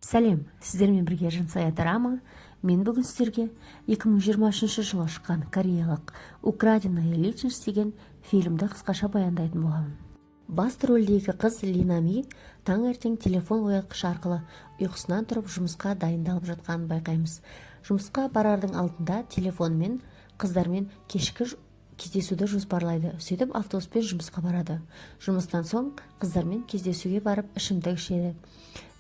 Сәлем, сіздермен бірге Жансая драма. Мен бүгін сіздерге 2023 жылы шыққан кореялық «Украденная личность» деген фильмді қысқаша баяндайтын боламын. Басты рөлдегі қыз Линами таңертең телефон оятқыш арқылы ұйқысынан тұрып жұмысқа дайындалып жатқанын байқаймыз. Жұмысқа барардың алдында телефонмен қыздармен кешкі кездесуді жоспарлайды. Сөйтіп автобуспен жұмысқа барады. Жұмыстан соң қыздармен кездесуге барып ішімдік ішеді.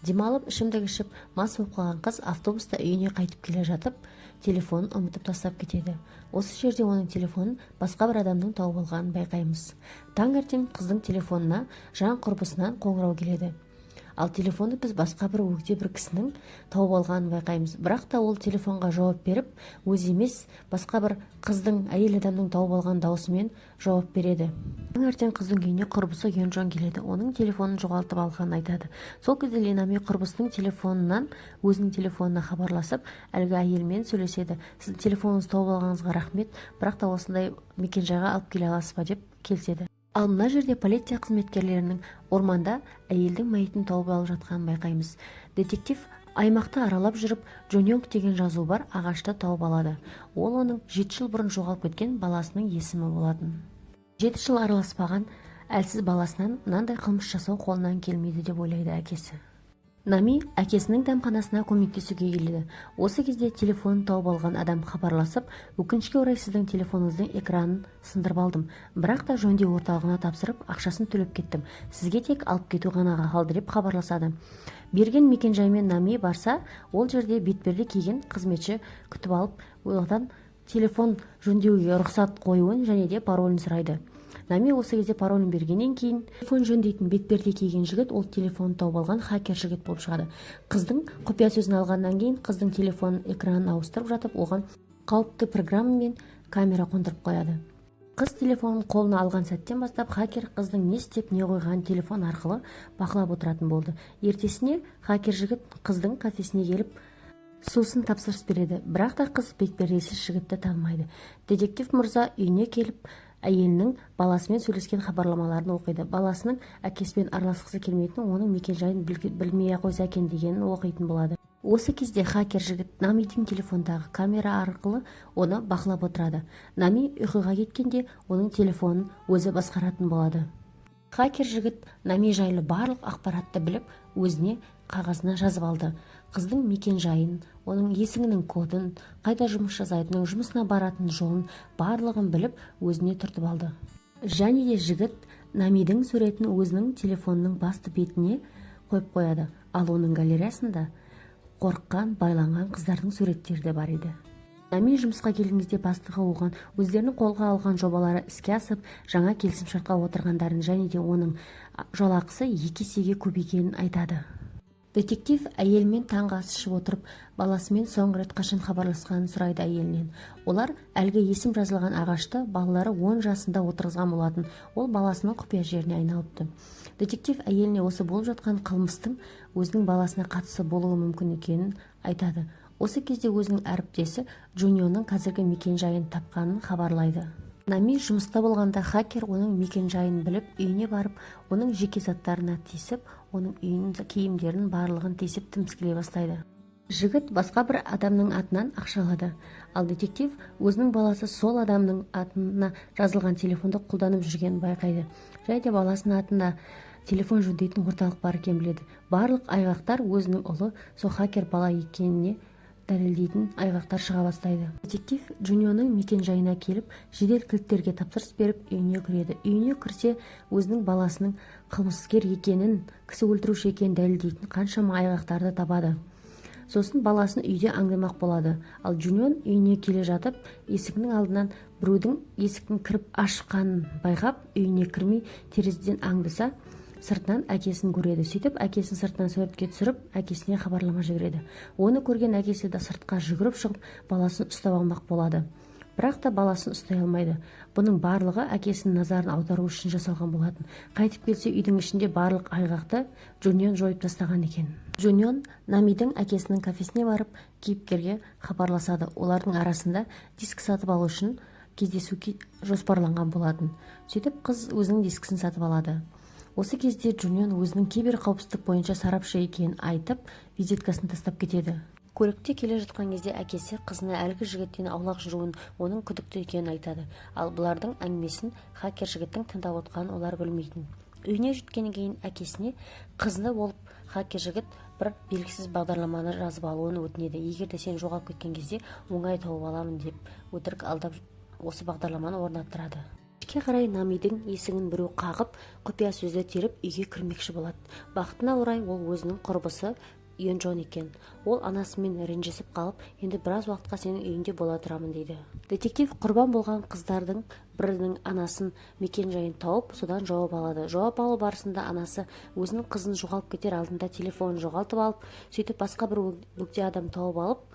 Демалып ішімдік ішіп мас болып қалған қыз автобуста үйіне қайтып келе жатып телефонын ұмытып тастап кетеді. Осы жерде оның телефонын басқа бір адамның тауып алғанын байқаймыз. Таңертең қыздың телефонына жан құрбысынан қоңырау келеді. Ал телефонды біз басқа бір өгде бір кісінің тауып алғанын байқаймыз. Бірақ та ол телефонға жауап беріп, өзі емес, басқа бір қыздың, әйел адамның тауып алған даусымен жауап береді. Таңертең қыздың үйіне құрбысы Йонжон келеді. Оның телефонын жоғалтып алғанын айтады. Сол кезде Линами құрбысының телефонынан өзінің телефонына хабарласып, әлгі әйелмен сөйлеседі. Сіздің телефоныңызды тауып алғаныңызға рахмет, бірақ та осындай мекенжайға алып келе аласыз ба деп келіседі. Ал мына жерде полиция қызметкерлерінің орманда әйелдің мәйітін тауып алып жатқанын байқаймыз. Детектив аймақты аралап жүріп, Джоньонг деген жазу бар ағашты тауып алады. Ол оның 7 жыл бұрын жоғалып кеткен баласының есімі болатын. 7 жыл араласпаған әлсіз баласынан мынандай қылмыс жасау қолынан келмейді деп ойлайды әкесі. Нами әкесінің дәмханасына көмектесуге келеді. Осы кезде телефонын тауып алған адам хабарласып, өкінішке орай сіздің телефоныңыздың экранын сындырып алдым, бірақ та жөндеу орталығына тапсырып, ақшасын төлеп кеттім. Сізге тек алып кету ғана қалды деп хабарласады. Берген мекенжаймен Нами барса, ол жерде бетперде киген қызметші күтіп алып, одан телефон жөндеуге рұқсат қоюын және де паролін сұрайды. Нами осы кезде паролін бергеннен кейін телефон жөндейтін бетперде киген жігіт ол телефонын тауып алған хакер жігіт болып шығады. Қыздың құпия сөзін алғаннан кейін қыздың телефонын экранын ауыстырып жатып, оған қауіпті программа мен камера қондырып қояды. Қыз телефонын қолына алған сәттен бастап хакер қыздың не істеп не қойған телефон арқылы бақылап отыратын болды. Ертесіне хакер жігіт қыздың кафесіне келіп сусын тапсырыс береді, бірақ та қыз бетпердесіз жігітті танымайды. Детектив мырза үйіне келіп әйелінің баласымен сөйлескен хабарламаларын оқиды. Баласының әкесімен араласқысы келмейтін, оның мекенжайын білмей қойса екен дегенін оқитын болады. Осы кезде хакер жігіт Намидің телефондағы камера арқылы оны бақылап отырады. Нами ұйқыға кеткенде оның телефонын өзі басқаратын болады. Хакер жігіт Нами жайлы барлық ақпаратты біліп, өзіне қағазына жазып алды. Қыздың мекенжайын, оның есігінің кодын, қайда жұмыс жасайтынын, жұмысына баратын жолын барлығын біліп, өзіне түртіп алды. Және де жігіт Намидің суретін өзінің телефонының басты бетіне қойып қояды. Ал оның галереясында қорыққан, байланған қыздардың суреттері де бар еді. Нами жұмысқа келген кезде бастығы оған өздерінің қолға алған жобалары іске асып, жаңа келісімшартқа отырғандарын және де оның жалақысы 2 есеге көбейгенін айтады. Детектив әйелмен таңғы ас ішіп отырып, баласымен соңғы рет қашан хабарласқанын сұрайды әйелінен. Олар әлгі есім жазылған ағашты балалары 10 жасында отырғызған болатын. Ол баласының құпия жеріне айналыпты. Детектив әйеліне осы болып жатқан қылмыстың өзінің баласына қатысы болуы мүмкін екенін айтады. Осы кезде өзінің әріптесі Джуньонның қазіргі мекенжайын тапқанын хабарлайды. Нами жұмыста болғанда хакер оның мекенжайын біліп, үйіне барып, оның жеке заттарына тиісіп, оның үйінің киімдерін барлығын тиісіп тіміскілей бастайды. Жігіт басқа бір адамның атынан ақша алады. Ал детектив өзінің баласы сол адамның атына жазылған телефонды қолданып жүргенін байқайды. Және де баласының атына телефон жөндейтін орталық бар екенін біледі. Барлық айғақтар өзінің ұлы сол хакер бала екеніне дәлелдейтін айғақтар шыға бастайды. Детектив Джуньонның мекенжайына келіп, жедел кілттерге тапсырыс беріп, үйіне кіреді. Үйіне кірсе, өзінің баласының қылмыскер екенін, кісі өлтіруші екенін дәлелдейтін қаншама айғақтарды табады. Сосын баласын үйде аңдамақ болады. Ал Джуньон үйіне келе жатып, есігінің алдынан біреудің есіктің кіріп ашқанын байқап, үйіне кірмей терезеден аңдыса, сыртынан әкесін көреді. Сөйтіп, әкесін сыртынан суретке түсіріп, әкесіне хабарлама жібереді. Оны көрген әкесі де сыртқа жүгіріп шығып, баласын ұстап алмақ болады. Бірақ та баласын ұстай алмайды. Бұның барлығы әкесінің назарын аудару үшін жасалған болатын. Қайтып келсе, үйдің ішінде барлық айғақты Джуньон жойып тастаған екен. Джуньон Намидің әкесінің кафесіне барып, кейіпкерге хабарласады. Олардың арасында диск сатып алу үшін кездесу жоспарланған болатын. Сөйтіп, қыз өзінің дискісін сатып алады. Осы кезде Джунион өзінің киберқауіпсіздік бойынша сарапшы екенін айтып, визиткасын тастап кетеді. Көлікте келе жатқан кезде әкесі қызына әлгі жігіттен аулақ жүруін, оның күдікті екенін айтады. Ал бұлардың әңгімесін хакер жігіттің тыңдап отқанын олар білмейтін. Үйіне жеткеннен кейін әкесіне қызды болып хакер жігіт бір белгісіз бағдарламаны жазып алуын өтінеді. Егер де сен жоғалып кеткен кезде оңай тауып аламын деп өтірік алдап осы бағдарламаны орнаттырады. Кешке қарай Намидің есігін біреу қағып, құпия сөзді теріп үйге кірмекші болады. Бақытына орай ол өзінің құрбысы Йонжон екен. Ол анасымен ренжісіп қалып, енді біраз уақытқа сенің үйінде бола тұрамын дейді. Детектив құрбан болған қыздардың бірінің анасын мекен-жайын тауып, содан жауап алады. Жауап алу барысында анасы өзінің қызын жоғалып кетер алдында телефонын жоғалтып алып, сөйтіп басқа бір бөгде адам тауып алып,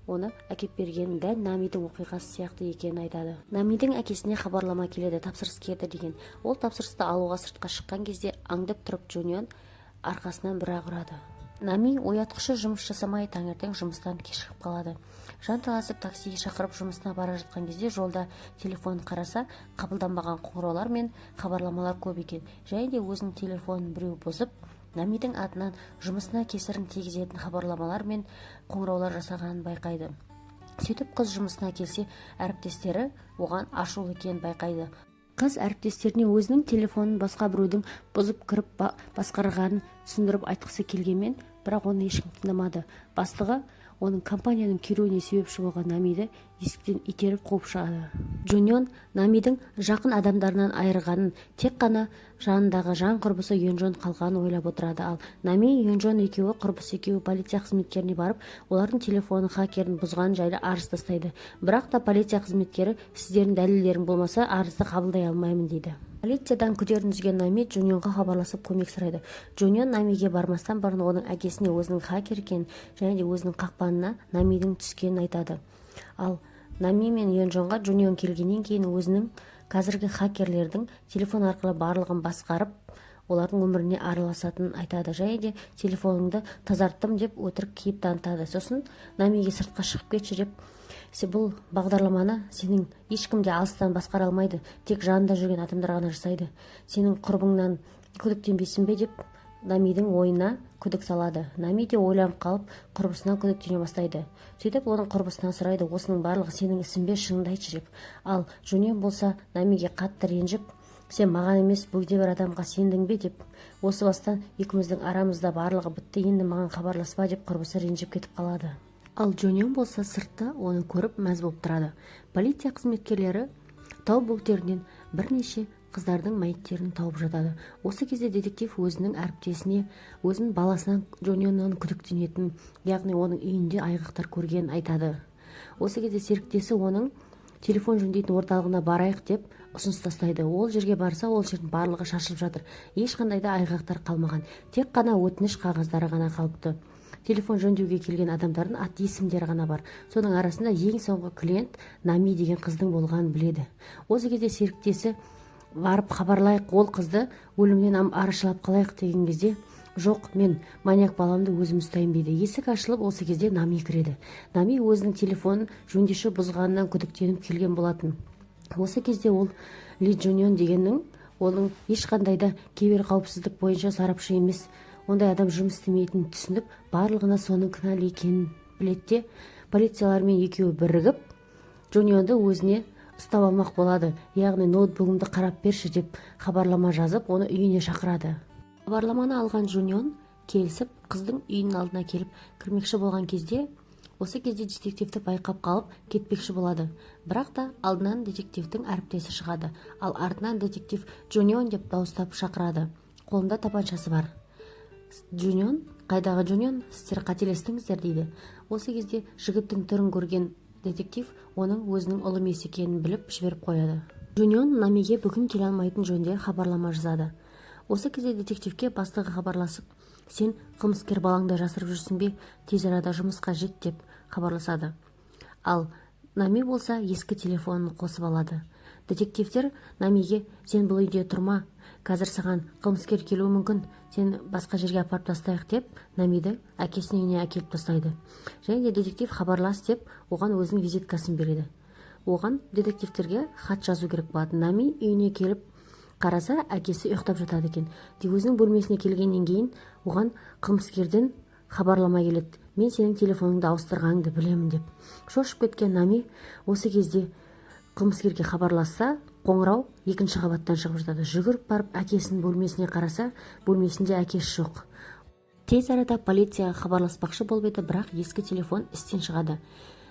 оны әкеп бергенін дәл Намидің оқиғасы сияқты екенін айтады. Намидің әкесіне хабарлама келеді, тапсырыс келді деген. Ол тапсырысты алуға сыртқа шыққан кезде аңдып тұрып Джунион арқасынан бір-ақ ұрады. Нами оятқышы жұмыс жасамай таңертең жұмыстан кешігіп қалады. Жанталасып таксиге шақырып жұмысына бара жатқан кезде жолда телефонын қараса, қабылданбаған қоңыраулар мен хабарламалар көп екен. Және де өзінің телефонын біреу бұзып, Намидің атынан жұмысына кесірін тигізетін хабарламалар мен қоңыраулар жасағанын байқайды. Сөйтіп қыз жұмысына келсе, әріптестері оған ашулы екенін байқайды. Қыз әріптестеріне өзінің телефонын басқа біреудің бұзып кіріп басқарғанын түсіндіріп айтқысы келгенмен, бірақ оны ешкім тыңдамады. Бастығы оның компанияның күйреуіне себепші болған Намиді есіктен итеріп қуып шығады. Джунион Намидің жақын адамдарынан айырғанын, тек қана жанындағы жан құрбысы Йонжон қалғанын ойлап отырады. Ал Нами, Йонжон екеуі құрбысы екеуі полиция қызметкеріне барып, олардың телефонын хакердің бұзғаны жайлы арыз тастайды. Бірақ та полиция қызметкері сіздердің дәлелдерің болмаса арызды қабылдай алмаймын дейді. Полициядан күдерін үзген Нами Джунионға хабарласып көмек сұрайды. Джунион Намиге бармастан бұрын оның әкесіне өзінің хакер екенін және де өзінің қақпанына Намидің түскенін айтады. Ал Нами мен Йонжонға Джунион келгеннен кейін өзінің қазіргі хакерлердің телефон арқылы барлығын басқарып, олардың өміріне араласатынын айтады. Және де телефоныңды тазарттым деп өтірік кейіп танытады. Сосын Намиге сыртқа шығып кетші деп, бұл бағдарламаны сенің ешкім де алыстан басқара алмайды, тек жанында жүрген адамдар ғана жасайды. Сенің құрбыңнан күдіктенбейсің бе деп Намидің ойына күдік салады. Нами де ойланып қалып, құрбысынан күдіктене бастайды. Сөйтіп оның құрбысынан сұрайды, осының барлығы сенің ісің бе, шыныңды айтшы деп. Ал Джунион болса Намиге қатты ренжіп, сен маған емес бөгде бір адамға сендің бе деп, осы бастан екеуміздің арамызда барлығы бітті, енді маған хабарласпа деп құрбысы ренжіп кетіп қалады. Ал Джунион болса сыртта оны көріп мәз болып тұрады. Полиция қызметкерлері тау бөктерінен бірнеше қыздардың мәйіттерін тауып жатады. Осы кезде детектив өзінің әріптесіне өзінің баласынан Джунионнан күдіктенетін, яғни оның үйінде айғақтар көргенін айтады. Осы кезде серіктесі оның телефон жөндейтін орталығына барайық деп ұсыныс тастайды. Ол жерге барса, ол жердің барлығы шашылып жатыр. Ешқандай да айғақтар қалмаған. Тек қана өтініш қағаздары ғана қалыпты. Телефон жөндеуге келген адамдардың ат есімдері ғана бар. Соның арасында ең соңғы клиент Нами деген қыздың болғанын біледі. Осы кезде серіктесі барып хабарлайық, ол қызды өлімнен арашалап қалайық деген кезде, жоқ, мен маньяк баламды өзім ұстаймын дейді. Есік ашылып, осы кезде Нами кіреді. Нами өзінің телефонын жөндеуші бұзғанынан күдіктеніп келген болатын. Осы кезде ол Ли Джунион дегеннің, оның ешқандай да киберқауіпсіздік бойынша сарапшы емес, ондай адам жұмыс істемейтінін түсініп, барлығына соның кінәлі екенін білетте, полициялармен екеуі бірігіп, Джунионды өзіне ұстап алмақ болады. Яғни ноутбугымды қарап берші деп хабарлама жазып, оны үйіне шақырады. Хабарламаны алған Джунион келісіп, қыздың үйінің алдына келіп кірмекші болған кезде, осы кезде детективті байқап қалып кетпекші болады. Бірақ та алдынан детективтің әріптесі шығады. Ал артынан детектив Джунион деп дауыстап шақырады. Қолында тапаншасы бар. Джунион, қайдағы Джунион, сіздер қателестіңіздер дейді. Осы кезде жігіттің түрін көрген детектив оның өзінің ұлы емес екенін біліп жіберіп қояды. Джунион Намиге бүгін келе алмайтын жөнінде хабарлама жазады. Осы кезде детективке бастығы хабарласып, сен қылмыскер балаңды жасырып жүрсің бе, тез арада жұмысқа жет деп хабарласады. Ал Нами болса ескі телефонын қосып алады. Детективтер Намиге, сен бұл үйде тұрма, қазір саған қылмыскер келуі мүмкін, сен басқа жерге апарып тастайық деп, Намиді әкесінің үйіне әкеліп тастайды. Және де детектив хабарлас деп, оған өзінің визиткасын береді. Оған детективтерге хат жазу керек болады. Нами үйіне келіп, Қараса, әкесі ұйықтап жатады екен. Өзінің бөлмесіне келгеннен кейін оған қылмыскерден хабарлама келеді. Мен сенің телефоныңды ауыстырғаныңды білемін деп. Шошып кеткен Нами осы кезде қылмыскерге хабарласса, қоңырау екінші қабаттан шығып жатады. Жүгіріп барып әкесінің бөлмесіне қараса, бөлмесінде әкесі жоқ. Тез арада полицияға хабарласпақшы болып еді, бірақ ескі телефон істен шығады.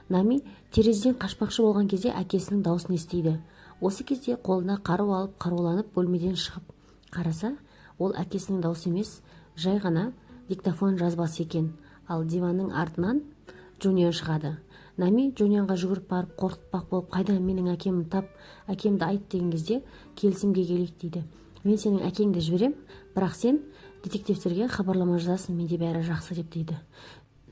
Нами терезеден қашпақшы болған кезде әкесінің даусын естиді. Осы кезде қолына қару алып, қаруланып бөлмеден шығып қараса, ол әкесінің даусы емес, жай ғана диктофон жазбасы екен. Ал диванның артынан Джунион шығады. Нами Джунионға жүгіріп барып қорқытпақ болып, қайда менің әкемді тап, әкемді айт деген кезде, келісімге келейік дейді. Мен сенің әкеңді жіберем, бірақ сен детективтерге хабарлама жазасың, менде бәрі жақсы деп дейді.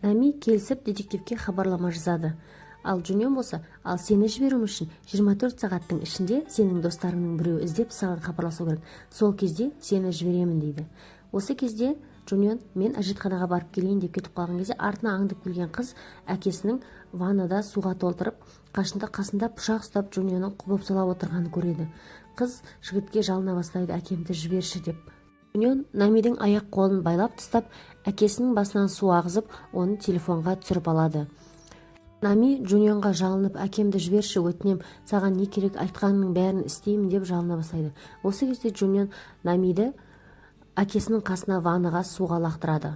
Нами келісіп детективке хабарлама жазады. Ал Джунион болса, ал сені жіберу үшін 24 сағаттың ішінде сенің достарыңның біреуі іздеп саған хабарласу керек. Сол кезде сені жіберемін дейді. Осы кезде Джунион мен әжетханаға барып келейін деп кетіп қалған кезде, артына аңдып келген қыз әкесінің ваннада суға толтырып, қасында пышақ ұстап Джунионның бопсалап отырғанын көреді. Қыз жігітке жалына бастайды, әкемді жіберші деп. Джунион Намидің аяқ қолын байлап тастап, әкесінің басынан су ағызып, оны телефонға түсіріп алады. Нами Джунионға жалынып, әкемді жіберші, өтінем, саған не керек, айтқаныңның бәрін істеймін деп жалына бастайды. Осы кезде Джунион Намиді әкесінің қасына ваннаға суға лақтырады.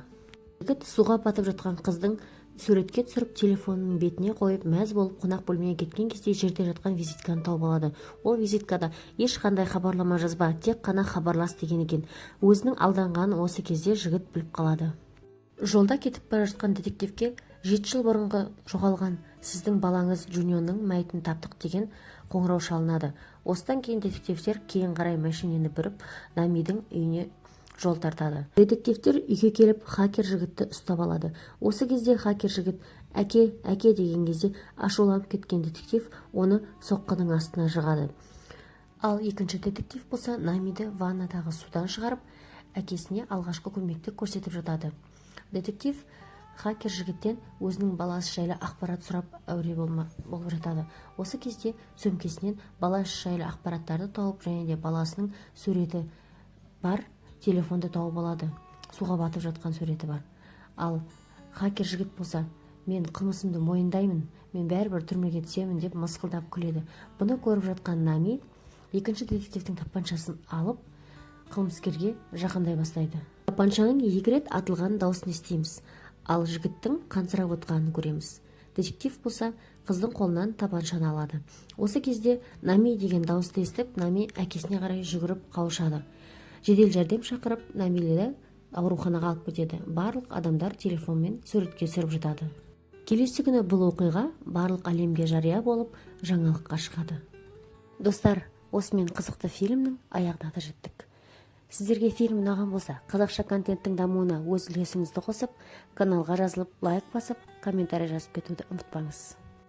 Жігіт суға батып жатқан қыздың суретке түсіріп, телефонының бетіне қойып, мәз болып қонақ бөлмеге кеткен кезде жерде жатқан визитканы тауып алады. Ол визиткада ешқандай хабарлама жазба, тек қана хабарлас деген екен. Өзінің алданғанын осы кезде жігіт біліп қалады. Жолда кетіп бара жатқан детективке 7 жыл бұрынғы жоғалған сіздің балаңыз Джунионның мәйітін таптық деген қоңырау шалынады. Осыдан кейін детективтер кейін қарай машинені бүріп, Намидің үйіне жол тартады. Детективтер үйге келіп, хакер жігітті ұстап алады. Осы кезде хакер жігіт әке деген кезде ашуланып кеткен детектив оны соққының астына жығады. Ал екінші детектив болса, Намиді ваннадағы судан шығарып, әкесіне алғашқы көмекті көрсетіп жатады. Детектив хакер жігіттен өзінің баласы жайлы ақпарат сұрап әуре болып жатады. Осы кезде сөмкесінен баласы жайлы ақпараттарды тауып, және де баласының суреті бар телефонды тауып алады. Суға батып жатқан суреті бар. Ал хакер жігіт болса, мен қылмысымды мойындаймын, мен бәрібір түрмеге түсемін деп мысқылдап күледі. Бұны көріп жатқан Нами екінші детективтің тапаншасын алып, қылмыскерге жақындай бастайды. Тапаншаның 2 рет атылған дауысын естиміз, ал жігіттің қансырап отқанын көреміз. Детектив болса, қыздың қолынан тапаншаны алады. Осы кезде Нами деген дауысты естіп, Нами әкесіне қарай жүгіріп қауышады. Жедел жәрдем шақырып, Намилді ауруханаға алып кетеді. Барлық адамдар телефонмен суретке түсіріп жатады. Келесі күні бұл оқиға барлық әлемге жария болып, жаңалыққа шығады. Достар, осымен қызықты фильмнің аяғына да жеттік. Сіздерге фильм ұнаған болса, қазақша контенттің дамуына өз үлесіңізді қосып, каналға жазылып, лайк басып, комментарий жазып кетуді ұмытпаңыз.